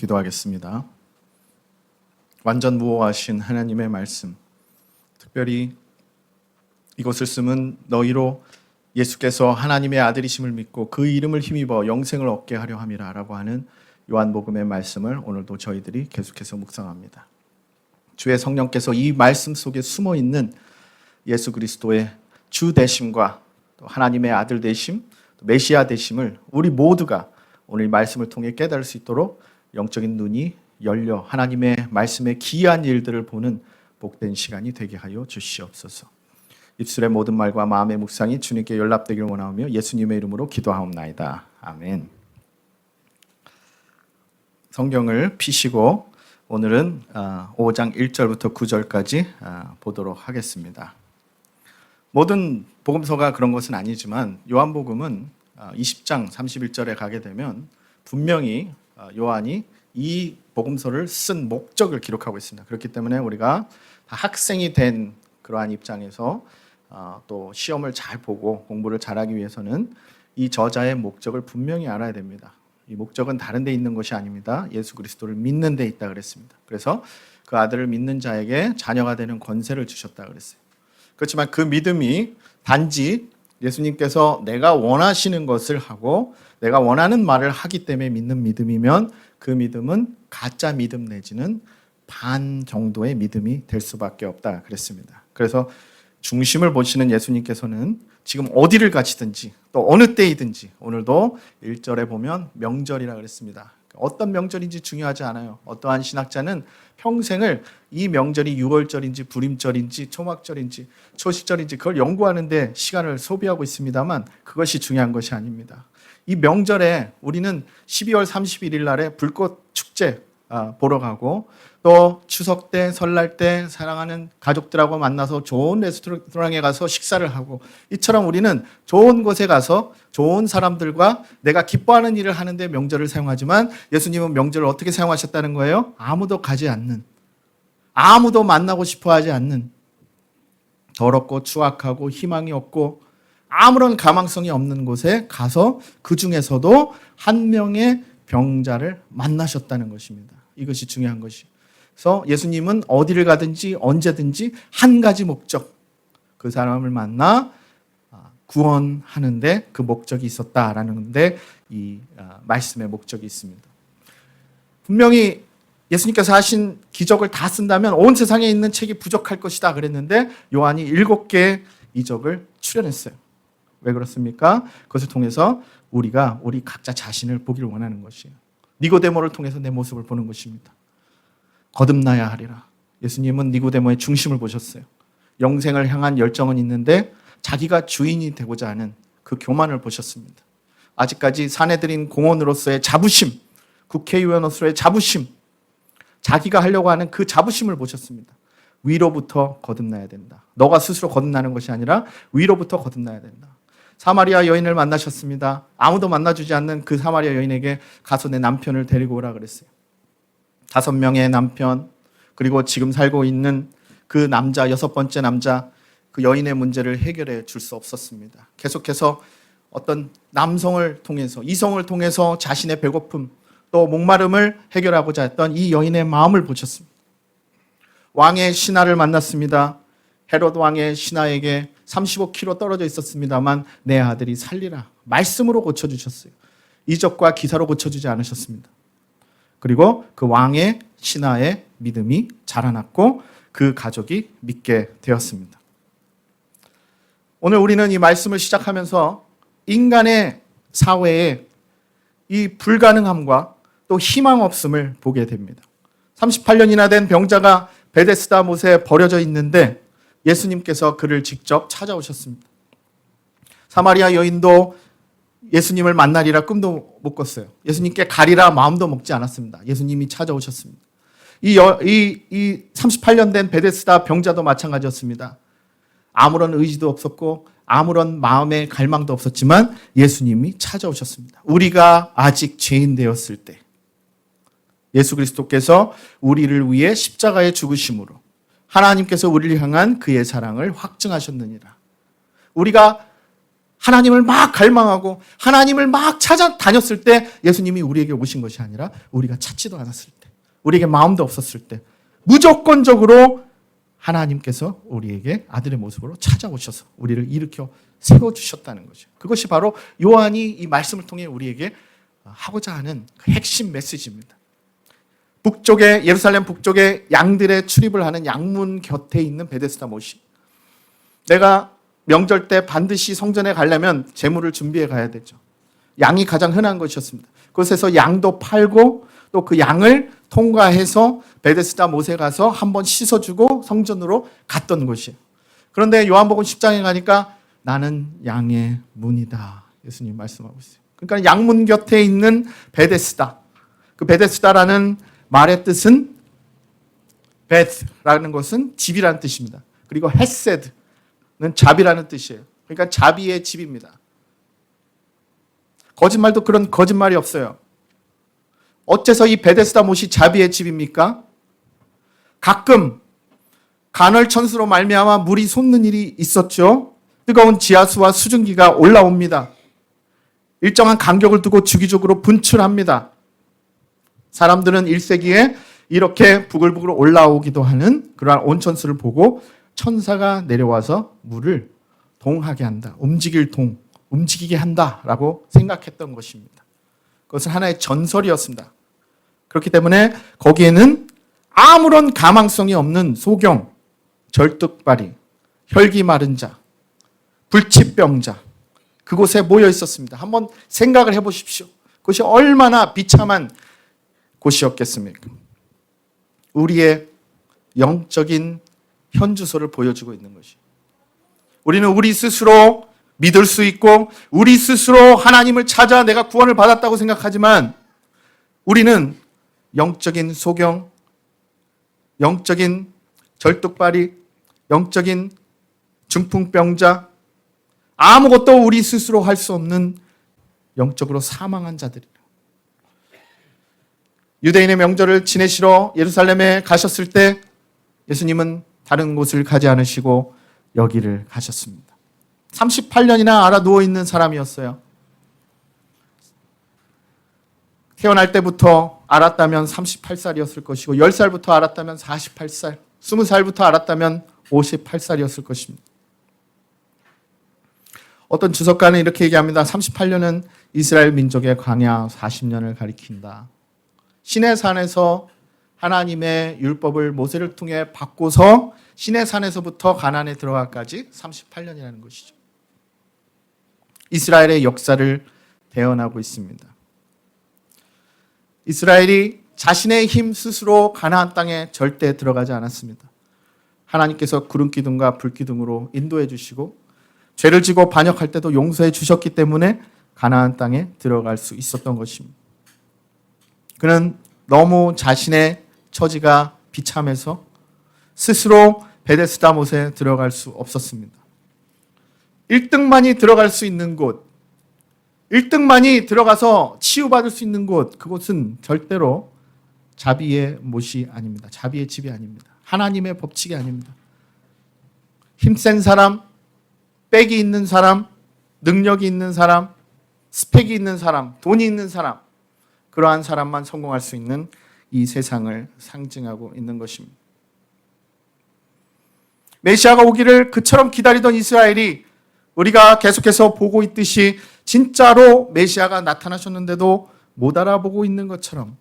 기도하겠습니다. 완전 무호하신 하나님의 말씀, 특별히 이것을 쓰면 너희로 예수께서 하나님의 아들이심을 믿고 그 이름을 힘입어 영생을 얻게 하려 함이라 라고 하는 요한복음의 말씀을 오늘도 저희들이 계속해서 묵상합니다. 주의 성령께서 이 말씀 속에 숨어있는 예수 그리스도의 주 되심과 또 하나님의 아들 되심, 또 메시아 되심을 우리 모두가 오늘 말씀을 통해 깨달을 수 있도록 영적인 눈이 열려 하나님의 말씀의 기이한 일들을 보는 복된 시간이 되게 하여 주시옵소서. 입술의 모든 말과 마음의 묵상이 주님께 연락되길 원하오며 예수님의 이름으로 기도하옵나이다. 아멘. 성경을 피시고 오늘은 5장 1절부터 9절까지 보도록 하겠습니다. 모든 복음서가 그런 것은 아니지만 요한복음은 20장 31절에 가게 되면 분명히 요한이 이 복음서를 쓴 목적을 기록하고 있습니다. 그렇기 때문에 우리가 학생이 된 그러한 입장에서 또 시험을 잘 보고 공부를 잘하기 위해서는 이 저자의 목적을 분명히 알아야 됩니다. 이 목적은 다른 데 있는 것이 아닙니다. 예수 그리스도를 믿는 데 있다 그랬습니다. 그래서 그 아들을 믿는 자에게 자녀가 되는 권세를 주셨다 그랬어요. 그렇지만 그 믿음이 단지 예수님께서 내가 원하시는 것을 하고 내가 원하는 말을 하기 때문에 믿는 믿음이면 그 믿음은 가짜 믿음 내지는 반 정도의 믿음이 될 수밖에 없다 그랬습니다. 그래서 중심을 보시는 예수님께서는 지금 어디를 가시든지 또 어느 때이든지 오늘도 1절에 보면 명절이라 그랬습니다. 어떤 명절인지 중요하지 않아요. 어떠한 신학자는 평생을 이 명절이 6월절인지 불임절인지 초막절인지 초식절인지 그걸 연구하는데 시간을 소비하고 있습니다만 그것이 중요한 것이 아닙니다. 이 명절에 우리는 12월 31일 날에 불꽃 축제 보러 가고 또 추석 때 설날 때 사랑하는 가족들하고 만나서 좋은 레스토랑에 가서 식사를 하고 이처럼 우리는 좋은 곳에 가서 좋은 사람들과 내가 기뻐하는 일을 하는데 명절을 사용하지만 예수님은 명절을 어떻게 사용하셨다는 거예요? 아무도 가지 않는, 아무도 만나고 싶어 하지 않는, 더럽고 추악하고 희망이 없고 아무런 가망성이 없는 곳에 가서 그 중에서도 한 명의 병자를 만나셨다는 것입니다. 이것이 중요한 것이에요. 그래서 예수님은 어디를 가든지 언제든지 한 가지 목적, 그 사람을 만나 구원하는데 그 목적이 있었다라는 데 이 말씀의 목적이 있습니다. 분명히 예수님께서 하신 기적을 다 쓴다면 온 세상에 있는 책이 부족할 것이다 그랬는데 요한이 7개의 이적을 추려냈어요. 왜 그렇습니까? 그것을 통해서 우리가 우리 각자 자신을 보기를 원하는 것이에요. 니고데모를 통해서 내 모습을 보는 것입니다. 거듭나야 하리라. 예수님은 니고데모의 중심을 보셨어요. 영생을 향한 열정은 있는데 자기가 주인이 되고자 하는 그 교만을 보셨습니다. 아직까지 사내들인 공원으로서의 자부심, 국회의원으로서의 자부심, 자기가 하려고 하는 그 자부심을 보셨습니다. 위로부터 거듭나야 된다. 너가 스스로 거듭나는 것이 아니라 위로부터 거듭나야 된다. 사마리아 여인을 만나셨습니다. 아무도 만나주지 않는 그 사마리아 여인에게 가서 내 남편을 데리고 오라 그랬어요. 5명의 남편, 그리고 지금 살고 있는 그 남자, 6번째 남자, 그 여인의 문제를 해결해 줄 수 없었습니다. 계속해서 어떤 남성을 통해서, 이성을 통해서 자신의 배고픔, 또 목마름을 해결하고자 했던 이 여인의 마음을 보셨습니다. 왕의 신하를 만났습니다. 헤롯 왕의 신하에게 35km 떨어져 있었습니다만 내 아들이 살리라. 말씀으로 고쳐주셨어요. 이적과 기사로 고쳐주지 않으셨습니다. 그리고 그 왕의 신하의 믿음이 자라났고 그 가족이 믿게 되었습니다. 오늘 우리는 이 말씀을 시작하면서 인간의 사회에 이 불가능함과 또 희망 없음을 보게 됩니다. 38년이나 된 병자가 베데스다 못에 버려져 있는데 예수님께서 그를 직접 찾아오셨습니다. 사마리아 여인도 예수님을 만나리라 꿈도 못 꿨어요. 예수님께 가리라 마음도 먹지 않았습니다. 예수님이 찾아오셨습니다. 이 38년 된 베데스다 병자도 마찬가지였습니다. 아무런 의지도 없었고 아무런 마음의 갈망도 없었지만 예수님이 찾아오셨습니다. 우리가 아직 죄인 되었을 때 예수 그리스도께서 우리를 위해 십자가에 죽으심으로 하나님께서 우리를 향한 그의 사랑을 확증하셨느니라. 우리가 하나님을 막 갈망하고 하나님을 막 찾아다녔을 때 예수님이 우리에게 오신 것이 아니라 우리가 찾지도 않았을 때, 우리에게 마음도 없었을 때 무조건적으로 하나님께서 우리에게 아들의 모습으로 찾아오셔서 우리를 일으켜 세워주셨다는 거죠. 그것이 바로 요한이 이 말씀을 통해 우리에게 하고자 하는 그 핵심 메시지입니다. 북쪽에, 예루살렘 북쪽에 양들의 출입을 하는 양문 곁에 있는 베데스다 못이, 내가 명절 때 반드시 성전에 가려면 제물을 준비해 가야 되죠. 양이 가장 흔한 것이었습니다. 그곳에서 양도 팔고 또 그 양을 통과해서 베데스다 못에 가서 한번 씻어주고 성전으로 갔던 곳이에요. 그런데 요한복음 10장에 가니까 나는 양의 문이다, 예수님 말씀하고 있어요. 그러니까 양문 곁에 있는 베데스다, 그 베데스다라는 말의 뜻은, 베스라는 것은 집이라는 뜻입니다. 그리고 헤세드는 자비라는 뜻이에요. 그러니까 자비의 집입니다. 거짓말도 그런 거짓말이 없어요. 어째서 이 베데스다 못이 자비의 집입니까? 가끔 간헐천수로 말미암아 물이 솟는 일이 있었죠. 뜨거운 지하수와 수증기가 올라옵니다. 일정한 간격을 두고 주기적으로 분출합니다. 사람들은 1세기에 이렇게 부글부글 올라오기도 하는 그러한 온천수를 보고 천사가 내려와서 물을 동하게 한다, 움직이게 한다라고 생각했던 것입니다. 그것은 하나의 전설이었습니다. 그렇기 때문에 거기에는 아무런 가망성이 없는 소경, 절뚝발이, 혈기 마른 자, 불치병자, 그곳에 모여 있었습니다. 한번 생각을 해보십시오. 그것이 얼마나 비참한 곳이었겠습니까? 우리의 영적인 현주소를 보여주고 있는 것이, 우리는 우리 스스로 믿을 수 있고 우리 스스로 하나님을 찾아 내가 구원을 받았다고 생각하지만, 우리는 영적인 소경, 영적인 절뚝발이, 영적인 중풍병자, 아무것도 우리 스스로 할 수 없는 영적으로 사망한 자들이에요. 유대인의 명절을 지내시러 예루살렘에 가셨을 때 예수님은 다른 곳을 가지 않으시고 여기를 가셨습니다. 38년이나 알아 누워있는 사람이었어요. 태어날 때부터 알았다면 38살이었을 것이고 10살부터 알았다면 48살, 20살부터 알았다면 58살이었을 것입니다. 어떤 주석가는 이렇게 얘기합니다. 38년은 이스라엘 민족의 광야 40년을 가리킨다. 시내산에서 하나님의 율법을 모세를 통해 받고서 시내산에서부터 가나안에 들어가기까지 38년이라는 것이죠. 이스라엘의 역사를 대언하고 있습니다. 이스라엘이 자신의 힘 스스로 가나안 땅에 절대 들어가지 않았습니다. 하나님께서 구름 기둥과 불 기둥으로 인도해 주시고 죄를 지고 반역할 때도 용서해 주셨기 때문에 가나안 땅에 들어갈 수 있었던 것입니다. 그는 너무 자신의 처지가 비참해서 스스로 베데스다 못에 들어갈 수 없었습니다. 1등만이 들어갈 수 있는 곳, 1등만이 들어가서 치유받을 수 있는 곳, 그곳은 절대로 자비의 못이 아닙니다. 자비의 집이 아닙니다. 하나님의 법칙이 아닙니다. 힘센 사람, 빽이 있는 사람, 능력이 있는 사람, 스펙이 있는 사람, 돈이 있는 사람, 그러한 사람만 성공할 수 있는 이 세상을 상징하고 있는 것입니다. 메시아가 오기를 그처럼 기다리던 이스라엘이 우리가 계속해서 보고 있듯이 진짜로 메시아가 나타나셨는데도 못 알아보고 있는 것처럼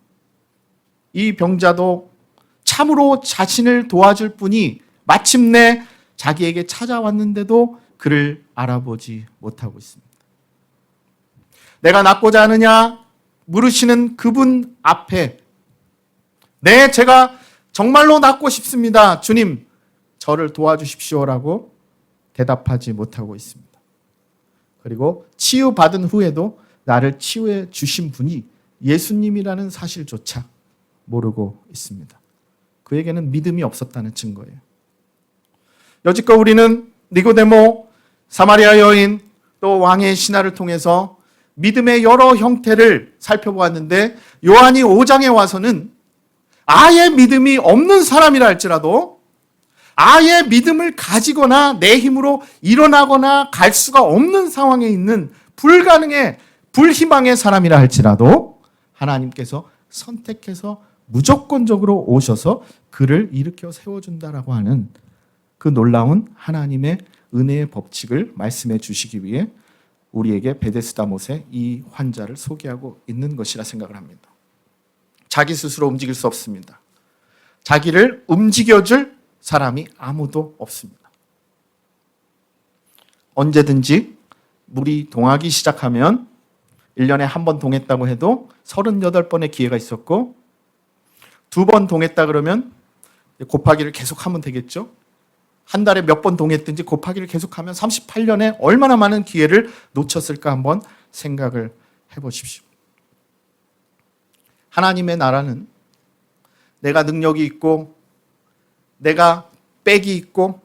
이 병자도 참으로 자신을 도와줄 분이 마침내 자기에게 찾아왔는데도 그를 알아보지 못하고 있습니다. 내가 낫고자 하느냐 물으시는 그분 앞에 제가 정말로 낫고 싶습니다. 주님, 저를 도와주십시오라고 대답하지 못하고 있습니다. 그리고 치유받은 후에도 나를 치유해 주신 분이 예수님이라는 사실조차 모르고 있습니다. 그에게는 믿음이 없었다는 증거예요. 여지껏 우리는 니고데모, 사마리아 여인, 또 왕의 신하를 통해서 믿음의 여러 형태를 살펴보았는데 요한이 5장에 와서는 아예 믿음이 없는 사람이라 할지라도 아예 믿음을 가지거나 내 힘으로 일어나거나 갈 수가 없는 상황에 있는 불가능의 불희망의 사람이라 할지라도 하나님께서 선택해서 무조건적으로 오셔서 그를 일으켜 세워준다라고 하는 그 놀라운 하나님의 은혜의 법칙을 말씀해 주시기 위해 우리에게 베데스다 못의 이 환자를 소개하고 있는 것이라 생각을 합니다. 자기 스스로 움직일 수 없습니다. 자기를 움직여줄 사람이 아무도 없습니다. 언제든지 물이 동하기 시작하면 1년에 한 번 동했다고 해도 38번의 기회가 있었고 2번 동했다 그러면 곱하기를 계속하면 되겠죠. 한 달에 몇 번 동했든지 곱하기를 계속하면 38년에 얼마나 많은 기회를 놓쳤을까 한번 생각을 해보십시오. 하나님의 나라는 내가 능력이 있고 내가 빽이 있고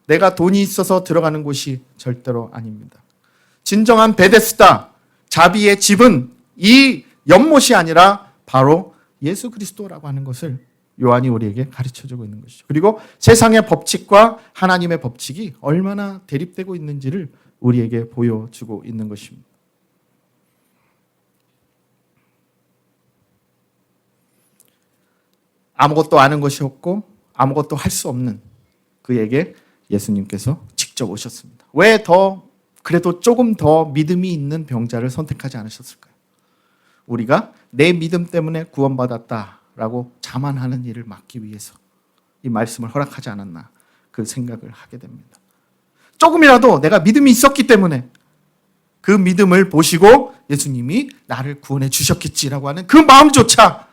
내가 돈이 있어서 들어가는 곳이 절대로 아닙니다. 진정한 베데스다, 자비의 집은 이 연못이 아니라 바로 예수 그리스도라고 하는 것을 요한이 우리에게 가르쳐주고 있는 것이죠. 그리고 세상의 법칙과 하나님의 법칙이 얼마나 대립되고 있는지를 우리에게 보여주고 있는 것입니다. 아무것도 아는 것이 없고 아무것도 할 수 없는 그에게 예수님께서 직접 오셨습니다. 왜 그래도 조금 더 믿음이 있는 병자를 선택하지 않으셨을까요? 우리가 내 믿음 때문에 구원받았다라고 자만하는 일을 막기 위해서 이 말씀을 허락하지 않았나 그 생각을 하게 됩니다. 조금이라도 내가 믿음이 있었기 때문에 그 믿음을 보시고 예수님이 나를 구원해 주셨겠지라고 하는 그 마음조차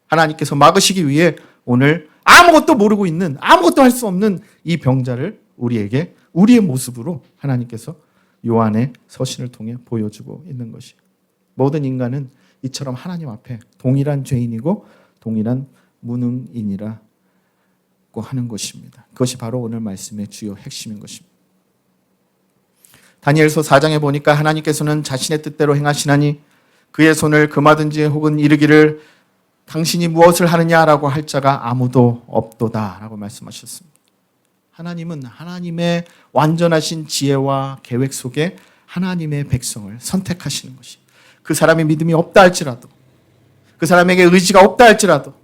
하나님께서 막으시기 위해 오늘 아무것도 모르고 있는, 아무것도 할 수 없는 이 병자를 우리에게 우리의 모습으로 하나님께서 요한의 서신을 통해 보여주고 있는 것이, 모든 인간은 이처럼 하나님 앞에 동일한 죄인이고 동일한 무능인이라고 하는 것입니다. 그것이 바로 오늘 말씀의 주요 핵심인 것입니다. 다니엘서 4장에 보니까 하나님께서는 자신의 뜻대로 행하시나니 그의 손을 금하든지 혹은 이르기를 당신이 무엇을 하느냐라고 할 자가 아무도 없도다라고 말씀하셨습니다. 하나님은 하나님의 완전하신 지혜와 계획 속에 하나님의 백성을 선택하시는 것이, 그 사람이 믿음이 없다 할지라도, 그 사람에게 의지가 없다 할지라도,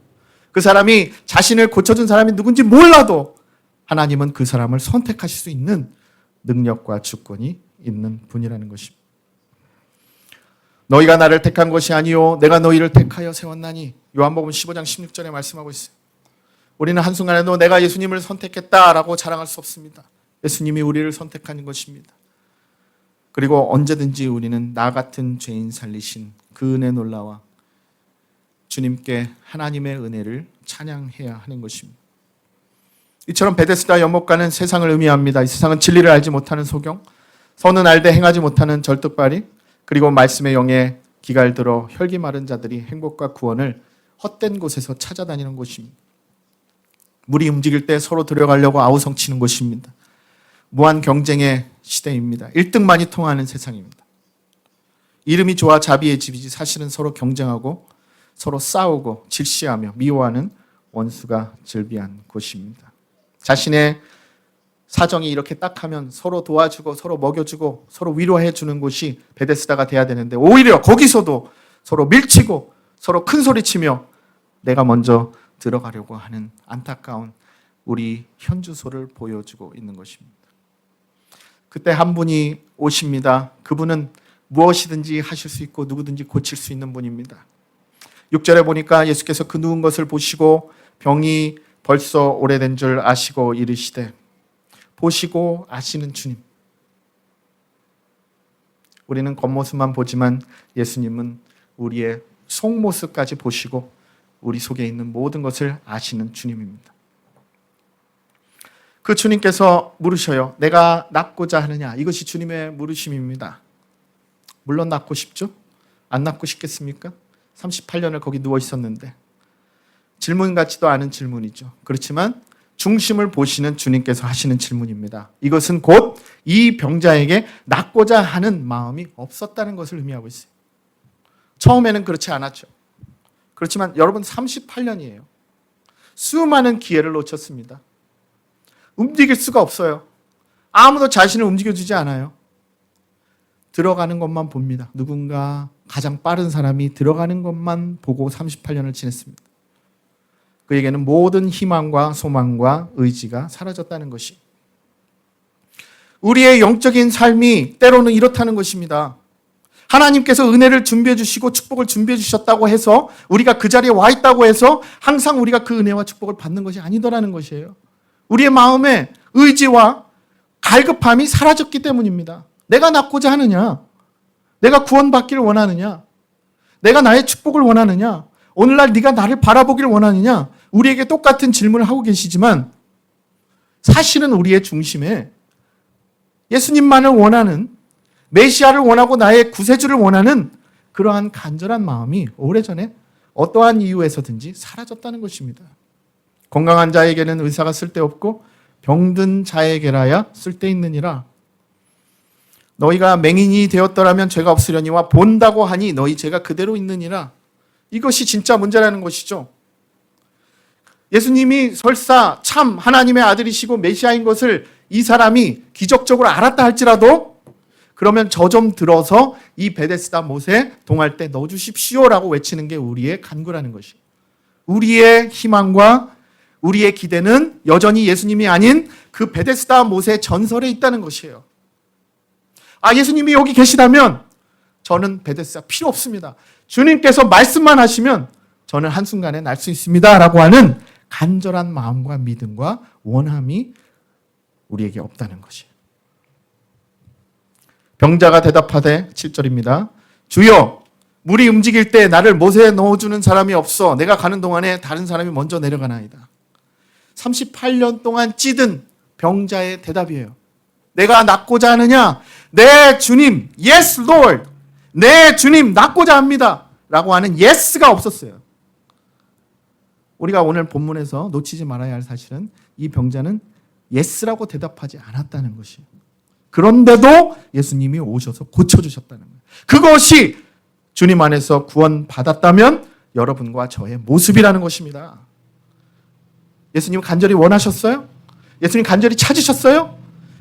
그 사람이 자신을 고쳐준 사람이 누군지 몰라도 하나님은 그 사람을 선택하실 수 있는 능력과 주권이 있는 분이라는 것입니다. 너희가 나를 택한 것이 아니요 내가 너희를 택하여 세웠나니, 요한복음 15장 16절에 말씀하고 있어요. 우리는 한순간에도 내가 예수님을 선택했다라고 자랑할 수 없습니다. 예수님이 우리를 선택하는 것입니다. 그리고 언제든지 우리는 나 같은 죄인 살리신 그 은혜 놀라와 주님께 하나님의 은혜를 찬양해야 하는 것입니다. 이처럼 베데스다 연못가는 세상을 의미합니다. 이 세상은 진리를 알지 못하는 소경, 선은 알되 행하지 못하는 절뚝발이, 그리고 말씀의 영에 기갈들어 혈기 마른 자들이 행복과 구원을 헛된 곳에서 찾아다니는 곳입니다. 물이 움직일 때 서로 들어가려고 아우성치는 곳입니다. 무한 경쟁의 시대입니다. 1등만이 통하는 세상입니다. 이름이 좋아 자비의 집이지 사실은 서로 경쟁하고 서로 싸우고 질시하며 미워하는 원수가 즐비한 곳입니다. 자신의 사정이 이렇게 딱하면 서로 도와주고 서로 먹여주고 서로 위로해 주는 곳이 베데스다가 돼야 되는데, 오히려 거기서도 서로 밀치고 서로 큰 소리치며 내가 먼저 들어가려고 하는 안타까운 우리 현주소를 보여주고 있는 것입니다. 그때 한 분이 오십니다. 그분은 무엇이든지 하실 수 있고 누구든지 고칠 수 있는 분입니다. 6절에 보니까 예수께서 그 누운 것을 보시고 병이 벌써 오래된 줄 아시고 이르시되, 보시고 아시는 주님. 우리는 겉모습만 보지만 예수님은 우리의 속모습까지 보시고 우리 속에 있는 모든 것을 아시는 주님입니다. 그 주님께서 물으셔요. 내가 낫고자 하느냐? 이것이 주님의 물으심입니다. 물론 낫고 싶죠? 안 낫고 싶겠습니까? 38년을 거기 누워 있었는데. 질문 같지도 않은 질문이죠. 그렇지만 중심을 보시는 주님께서 하시는 질문입니다. 이것은 곧 이 병자에게 낫고자 하는 마음이 없었다는 것을 의미하고 있어요. 처음에는 그렇지 않았죠. 그렇지만 여러분 38년이에요. 수많은 기회를 놓쳤습니다. 움직일 수가 없어요. 아무도 자신을 움직여주지 않아요. 들어가는 것만 봅니다. 누군가 가장 빠른 사람이 들어가는 것만 보고 38년을 지냈습니다. 그에게는 모든 희망과 소망과 의지가 사라졌다는 것이. 우리의 영적인 삶이 때로는 이렇다는 것입니다. 하나님께서 은혜를 준비해 주시고 축복을 준비해 주셨다고 해서 우리가 그 자리에 와 있다고 해서 항상 우리가 그 은혜와 축복을 받는 것이 아니더라는 것이에요. 우리의 마음에 의지와 갈급함이 사라졌기 때문입니다. 내가 낫고자 하느냐? 내가 구원받기를 원하느냐? 내가 나의 축복을 원하느냐? 오늘날 네가 나를 바라보기를 원하느냐? 우리에게 똑같은 질문을 하고 계시지만 사실은 우리의 중심에 예수님만을 원하는, 메시아를 원하고 나의 구세주를 원하는 그러한 간절한 마음이 오래전에 어떠한 이유에서든지 사라졌다는 것입니다. 건강한 자에게는 의사가 쓸데없고 병든 자에게라야 쓸데있느니라. 너희가 맹인이 되었더라면 죄가 없으려니와 본다고 하니 너희 죄가 그대로 있느니라. 이것이 진짜 문제라는 것이죠. 예수님이 설사 참 하나님의 아들이시고 메시아인 것을 이 사람이 기적적으로 알았다 할지라도 그러면 저 좀 들어서 이 베데스다 못에 동할 때 넣어주십시오라고 외치는 게 우리의 간구라는 것이. 우리의 희망과 우리의 기대는 여전히 예수님이 아닌 그 베데스다 못의 전설에 있다는 것이에요. 아, 예수님이 여기 계시다면 저는 베데스다 필요 없습니다. 주님께서 말씀만 하시면 저는 한순간에 날 수 있습니다 라고 하는 간절한 마음과 믿음과 원함이 우리에게 없다는 것이에요. 병자가 대답하되 7절입니다. 주여, 물이 움직일 때 나를 못에 넣어주는 사람이 없어. 내가 가는 동안에 다른 사람이 먼저 내려가나이다. 38년 동안 찌든 병자의 대답이에요. 내가 낫고자 하느냐? 네, 주님. Yes, Lord. 네, 주님. 낫고자 합니다. 라고 하는 yes가 없었어요. 우리가 오늘 본문에서 놓치지 말아야 할 사실은 이 병자는 yes라고 대답하지 않았다는 것이에요. 그런데도 예수님이 오셔서 고쳐주셨다는 거예요. 그것이 주님 안에서 구원받았다면 여러분과 저의 모습이라는 것입니다. 예수님 간절히 원하셨어요? 예수님 간절히 찾으셨어요?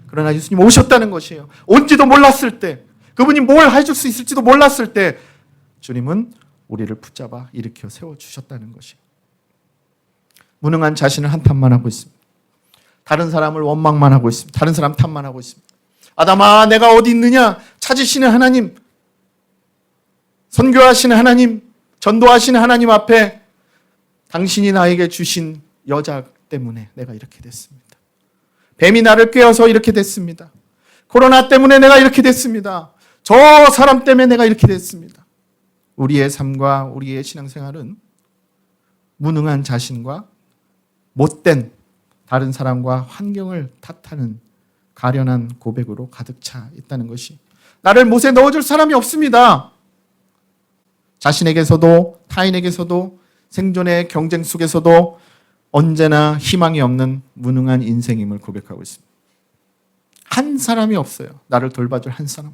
그러나 예수님 오셨다는 것이에요. 온지도 몰랐을 때, 그분이 뭘 해줄 수 있을지도 몰랐을 때 주님은 우리를 붙잡아 일으켜 세워주셨다는 것이에요. 무능한 자신을 한탄만 하고 있습니다. 다른 사람을 원망만 하고 있습니다. 다른 사람 탓만 하고 있습니다. 아담아, 내가 어디 있느냐? 찾으시는 하나님, 선교하시는 하나님, 전도하시는 하나님 앞에 당신이 나에게 주신 여자 때문에 내가 이렇게 됐습니다. 뱀이 나를 꿰어서 이렇게 됐습니다. 코로나 때문에 내가 이렇게 됐습니다. 저 사람 때문에 내가 이렇게 됐습니다. 우리의 삶과 우리의 신앙생활은 무능한 자신과 못된 다른 사람과 환경을 탓하는 가련한 고백으로 가득 차 있다는 것이, 나를 못에 넣어줄 사람이 없습니다. 자신에게서도 타인에게서도 생존의 경쟁 속에서도 언제나 희망이 없는 무능한 인생임을 고백하고 있습니다. 한 사람이 없어요. 나를 돌봐줄 한 사람.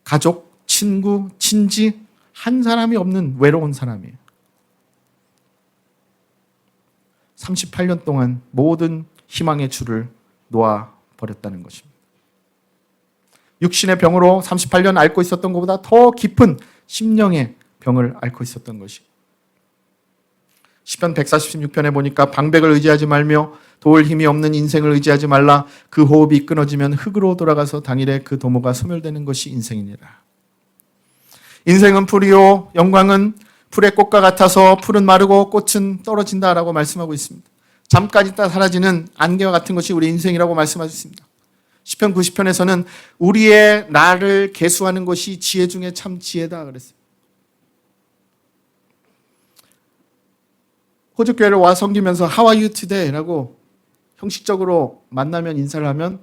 가족, 친구, 친지 한 사람이 없는 외로운 사람이에요. 38년 동안 모든 희망의 줄을 놓아버렸다는 것입니다. 육신의 병으로 38년 앓고 있었던 것보다 더 깊은 심령의 병을 앓고 있었던 것이. 시편 146편에 보니까 방백을 의지하지 말며 도울 힘이 없는 인생을 의지하지 말라. 그 호흡이 끊어지면 흙으로 돌아가서 당일에 그 도모가 소멸되는 것이 인생이니라. 인생은 풀이요 영광은 풀의 꽃과 같아서 풀은 마르고 꽃은 떨어진다라고 말씀하고 있습니다. 잠깐 있다 사라지는 안개와 같은 것이 우리 인생이라고 말씀하고 있습니다. 시편 90편에서는 우리의 나를 계수하는 것이 지혜 중에 참 지혜다 그랬어요. 호주교회를 와 섬기면서 How are you today? 라고 형식적으로 만나면 인사를 하면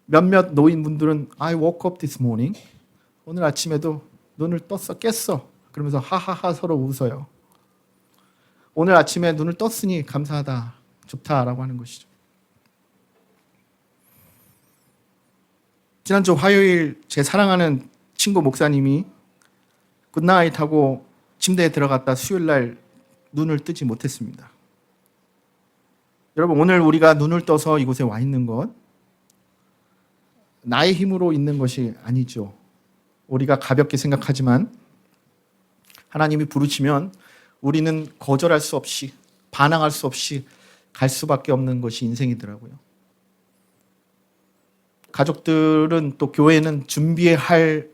몇몇 노인분들은 I woke up this morning. 오늘 아침에도 눈을 떴어, 깼어. 그러면서 하하하 서로 웃어요. 오늘 아침에 눈을 떴으니 감사하다, 좋다라고 하는 것이죠. 지난주 화요일 제 사랑하는 친구 목사님이 굿나잇 하고 침대에 들어갔다 수요일 날 눈을 뜨지 못했습니다. 여러분, 오늘 우리가 눈을 떠서 이곳에 와 있는 것 나의 힘으로 있는 것이 아니죠. 우리가 가볍게 생각하지만 하나님이 부르시면 우리는 거절할 수 없이, 반항할 수 없이 갈 수밖에 없는 것이 인생이더라고요. 가족들은, 또 교회는 준비할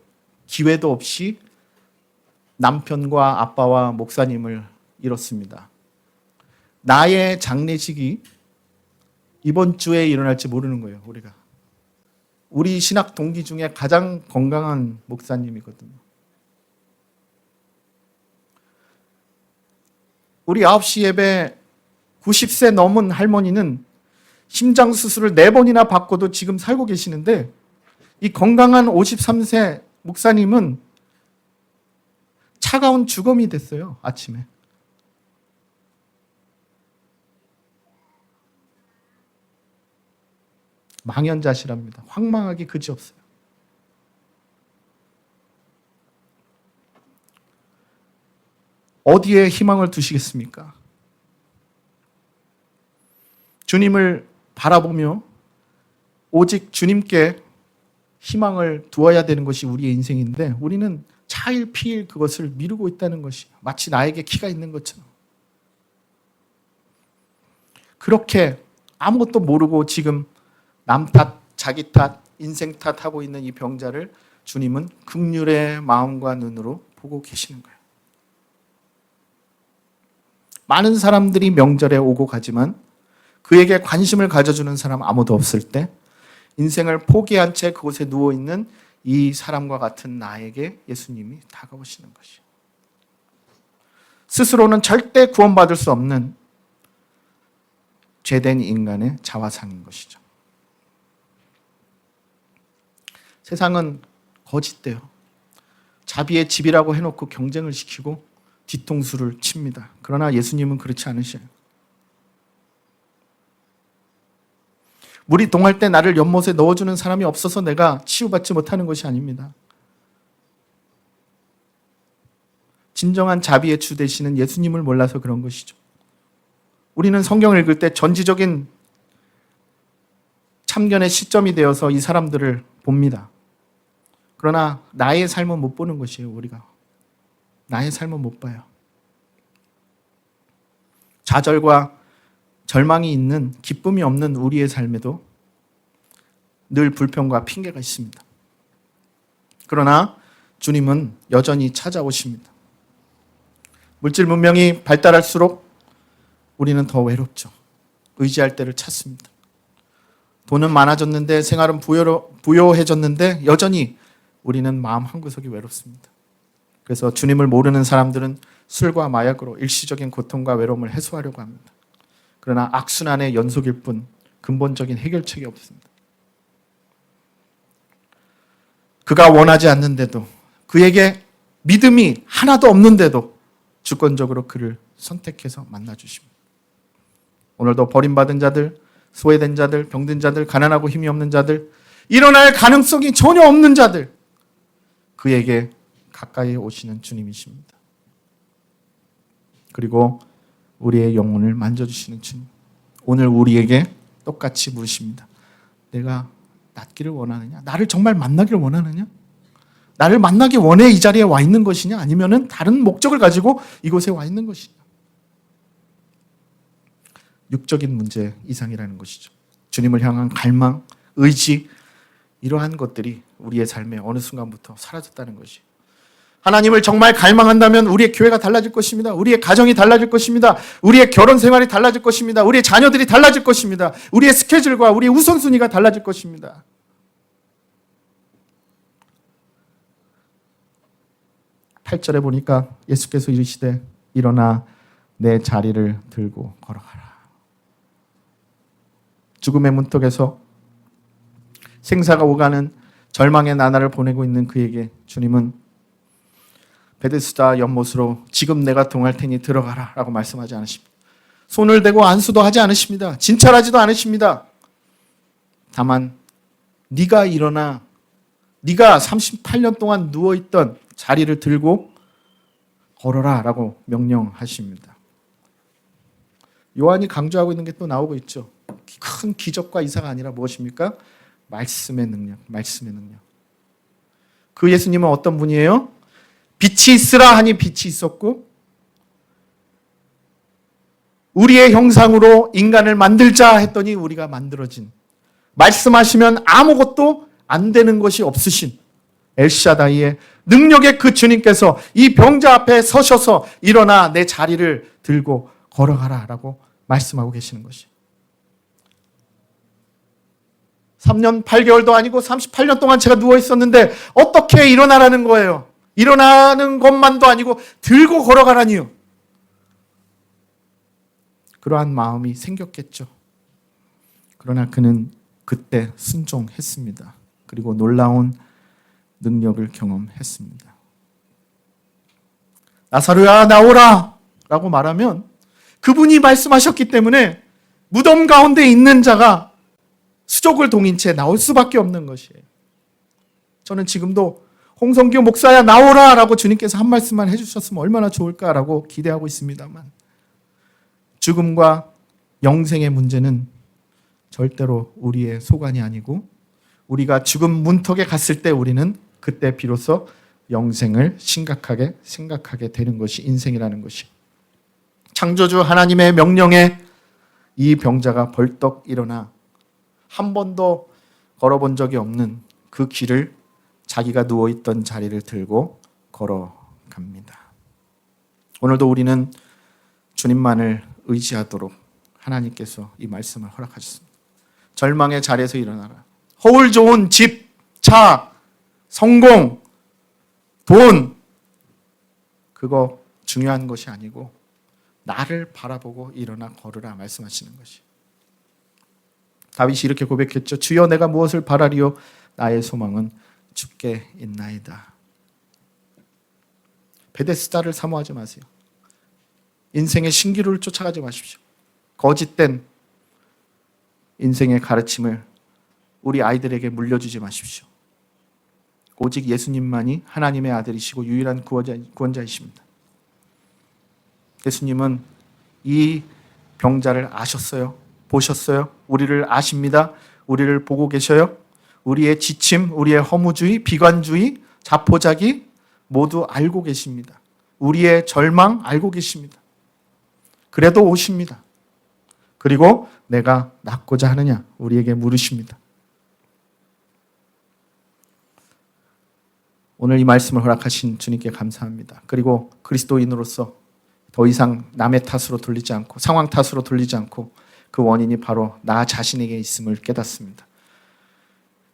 기회도 없이 남편과 아빠와 목사님을 잃었습니다. 나의 장례식이 이번 주에 일어날지 모르는 거예요, 우리가. 우리 신학 동기 중에 가장 건강한 목사님이거든요. 우리 9시 예배 90세 넘은 할머니는 심장 수술을 4번이나 받고도 지금 살고 계시는데, 이 건강한 53세 목사님은 차가운 죽음이 됐어요, 아침에. 망연자실합니다. 황망하기 그지없어요. 어디에 희망을 두시겠습니까? 주님을 바라보며 오직 주님께 희망을 두어야 되는 것이 우리의 인생인데, 우리는 차일피일 그것을 미루고 있다는 것이 마치 나에게 키가 있는 것처럼, 그렇게 아무것도 모르고 지금 남 탓, 자기 탓, 인생 탓하고 있는 이 병자를 주님은 긍휼의 마음과 눈으로 보고 계시는 거예요. 많은 사람들이 명절에 오고 가지만 그에게 관심을 가져주는 사람 아무도 없을 때, 인생을 포기한 채 그곳에 누워있는 이 사람과 같은 나에게 예수님이 다가오시는 것이에요. 스스로는 절대 구원받을 수 없는 죄된 인간의 자화상인 것이죠. 세상은 거짓돼요. 자비의 집이라고 해놓고 경쟁을 시키고 뒤통수를 칩니다. 그러나 예수님은 그렇지 않으셔요. 물이 동할 때 나를 연못에 넣어주는 사람이 없어서 내가 치유받지 못하는 것이 아닙니다. 진정한 자비의 주 되시는 예수님을 몰라서 그런 것이죠. 우리는 성경을 읽을 때 전지적인 참견의 시점이 되어서 이 사람들을 봅니다. 그러나 나의 삶은 못 보는 것이에요, 우리가. 나의 삶은 못 봐요. 좌절과 절망이 있는, 기쁨이 없는 우리의 삶에도 늘 불평과 핑계가 있습니다. 그러나 주님은 여전히 찾아오십니다. 물질 문명이 발달할수록 우리는 더 외롭죠. 의지할 때를 찾습니다. 돈은 많아졌는데, 생활은 부요해졌는데 여전히 우리는 마음 한구석이 외롭습니다. 그래서 주님을 모르는 사람들은 술과 마약으로 일시적인 고통과 외로움을 해소하려고 합니다. 그러나 악순환의 연속일 뿐 근본적인 해결책이 없습니다. 그가 원하지 않는데도, 그에게 믿음이 하나도 없는데도 주권적으로 그를 선택해서 만나주십니다. 오늘도 버림받은 자들, 소외된 자들, 병든 자들, 가난하고 힘이 없는 자들, 일어날 가능성이 전혀 없는 자들, 그에게 가까이 오시는 주님이십니다. 그리고 우리의 영혼을 만져주시는 주님, 오늘 우리에게 똑같이 물으십니다. 내가 낫기를 원하느냐? 나를 정말 만나기를 원하느냐? 나를 만나기 원해 이 자리에 와 있는 것이냐? 아니면 다른 목적을 가지고 이곳에 와 있는 것이냐? 육적인 문제 이상이라는 것이죠. 주님을 향한 갈망, 의지, 이러한 것들이 우리의 삶에 어느 순간부터 사라졌다는 것이. 하나님을 정말 갈망한다면 우리의 교회가 달라질 것입니다. 우리의 가정이 달라질 것입니다. 우리의 결혼 생활이 달라질 것입니다. 우리의 자녀들이 달라질 것입니다. 우리의 스케줄과 우리의 우선순위가 달라질 것입니다. 8절에 보니까 예수께서 이르시되 일어나 내 자리를 들고 걸어가라. 죽음의 문턱에서 생사가 오가는 절망의 나날을 보내고 있는 그에게 주님은 베데스다 연못으로 지금 내가 동할 테니 들어가라 라고 말씀하지 않으십니다. 손을 대고 안수도 하지 않으십니다. 진찰하지도 않으십니다. 다만 네가 일어나 네가 38년 동안 누워있던 자리를 들고 걸어라 라고 명령하십니다. 요한이 강조하고 있는 게 또 나오고 있죠. 큰 기적과 이사가 아니라 무엇입니까? 말씀의 능력, 말씀의 능력. 그 예수님은 어떤 분이에요? 빛이 있으라 하니 빛이 있었고 우리의 형상으로 인간을 만들자 했더니 우리가 만들어진, 말씀하시면 아무것도 안 되는 것이 없으신 엘샤다이의 능력의 그 주님께서 이 병자 앞에 서셔서 일어나 내 자리를 들고 걸어가라 라고 말씀하고 계시는 것이. 3년 8개월도 아니고 38년 동안 제가 누워 있었는데 어떻게 일어나라는 거예요? 일어나는 것만도 아니고 들고 걸어가라니요. 그러한 마음이 생겼겠죠. 그러나 그는 그때 순종했습니다. 그리고 놀라운 능력을 경험했습니다. 나사로야 나오라 라고 말하면 그분이 말씀하셨기 때문에 무덤 가운데 있는 자가 수족을 동인 채 나올 수밖에 없는 것이에요. 저는 지금도 홍성규 목사야 나오라 라고 주님께서 한 말씀만 해주셨으면 얼마나 좋을까라고 기대하고 있습니다만, 죽음과 영생의 문제는 절대로 우리의 소관이 아니고 우리가 죽음 문턱에 갔을 때 우리는 그때 비로소 영생을 심각하게 생각하게 되는 것이 인생이라는 것이. 창조주 하나님의 명령에 이 병자가 벌떡 일어나 한 번도 걸어본 적이 없는 그 길을 자기가 누워있던 자리를 들고 걸어갑니다. 오늘도 우리는 주님만을 의지하도록 하나님께서 이 말씀을 허락하셨습니다. 절망의 자리에서 일어나라. 허울 좋은 집, 차, 성공, 돈, 그거 중요한 것이 아니고 나를 바라보고 일어나 걸으라 말씀하시는 것이. 다윗이 이렇게 고백했죠. 주여 내가 무엇을 바라리요? 나의 소망은 주께 있나이다. 베데스다를 사모하지 마세요. 인생의 신기루를 쫓아가지 마십시오. 거짓된 인생의 가르침을 우리 아이들에게 물려주지 마십시오. 오직 예수님만이 하나님의 아들이시고 유일한 구원자이십니다. 예수님은 이 병자를 아셨어요. 보셨어요. 우리를 아십니다. 우리를 보고 계셔요. 우리의 지침, 우리의 허무주의, 비관주의, 자포자기 모두 알고 계십니다. 우리의 절망 알고 계십니다. 그래도 오십니다. 그리고 내가 낫고자 하느냐 우리에게 물으십니다. 오늘 이 말씀을 허락하신 주님께 감사합니다. 그리고 그리스도인으로서 더 이상 남의 탓으로 돌리지 않고 상황 탓으로 돌리지 않고 그 원인이 바로 나 자신에게 있음을 깨닫습니다.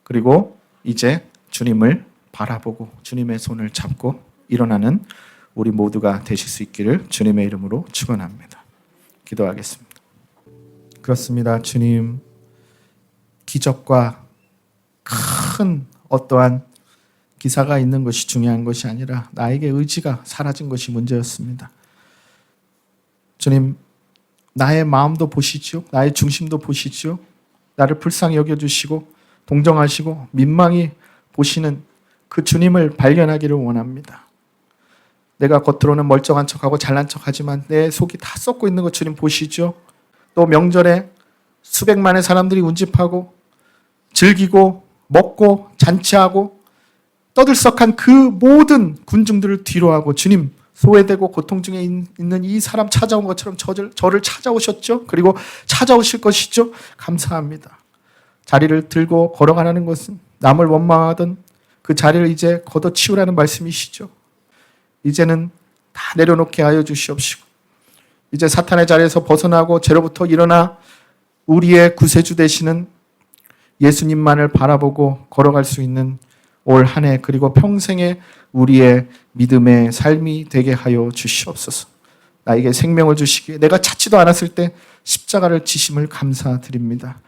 그리고 이제 주님을 바라보고 주님의 손을 잡고 일어나는 우리 모두가 되실 수 있기를 주님의 이름으로 축원합니다. 기도하겠습니다. 그렇습니다. 주님, 기적과 큰 어떠한 기사가 있는 것이 중요한 것이 아니라 나에게 의지가 사라진 것이 문제였습니다. 주님, 나의 마음도 보시죠. 나의 중심도 보시죠. 나를 불쌍히 여겨주시고 동정하시고 민망히 보시는 그 주님을 발견하기를 원합니다. 내가 겉으로는 멀쩡한 척하고 잘난 척하지만 내 속이 다 썩고 있는 것 주님 보시죠. 또 명절에 수백만의 사람들이 운집하고 즐기고 먹고 잔치하고 떠들썩한 그 모든 군중들을 뒤로하고 주님 소외되고 고통 중에 있는 이 사람 찾아온 것처럼 저를 찾아오셨죠. 그리고 찾아오실 것이죠. 감사합니다. 자리를 들고 걸어가라는 것은 남을 원망하던 그 자리를 이제 걷어치우라는 말씀이시죠. 이제는 다 내려놓게 하여 주시옵시고 이제 사탄의 자리에서 벗어나고 죄로부터 일어나 우리의 구세주 되시는 예수님만을 바라보고 걸어갈 수 있는 올 한 해 그리고 평생의 우리의 믿음의 삶이 되게 하여 주시옵소서. 나에게 생명을 주시기에 내가 찾지도 않았을 때 십자가를 지심을 감사드립니다.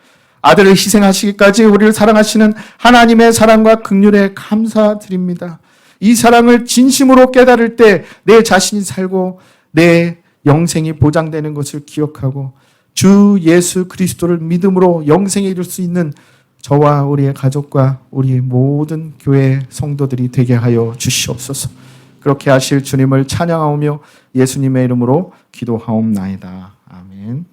아들을 희생하시기까지 우리를 사랑하시는 하나님의 사랑과 긍휼에 감사드립니다. 이 사랑을 진심으로 깨달을 때 내 자신이 살고 내 영생이 보장되는 것을 기억하고 주 예수 그리스도를 믿음으로 영생에 이를 수 있는 저와 우리의 가족과 우리 모든 교회 성도들이 되게 하여 주시옵소서. 그렇게 하실 주님을 찬양하오며 예수님의 이름으로 기도하옵나이다. 아멘.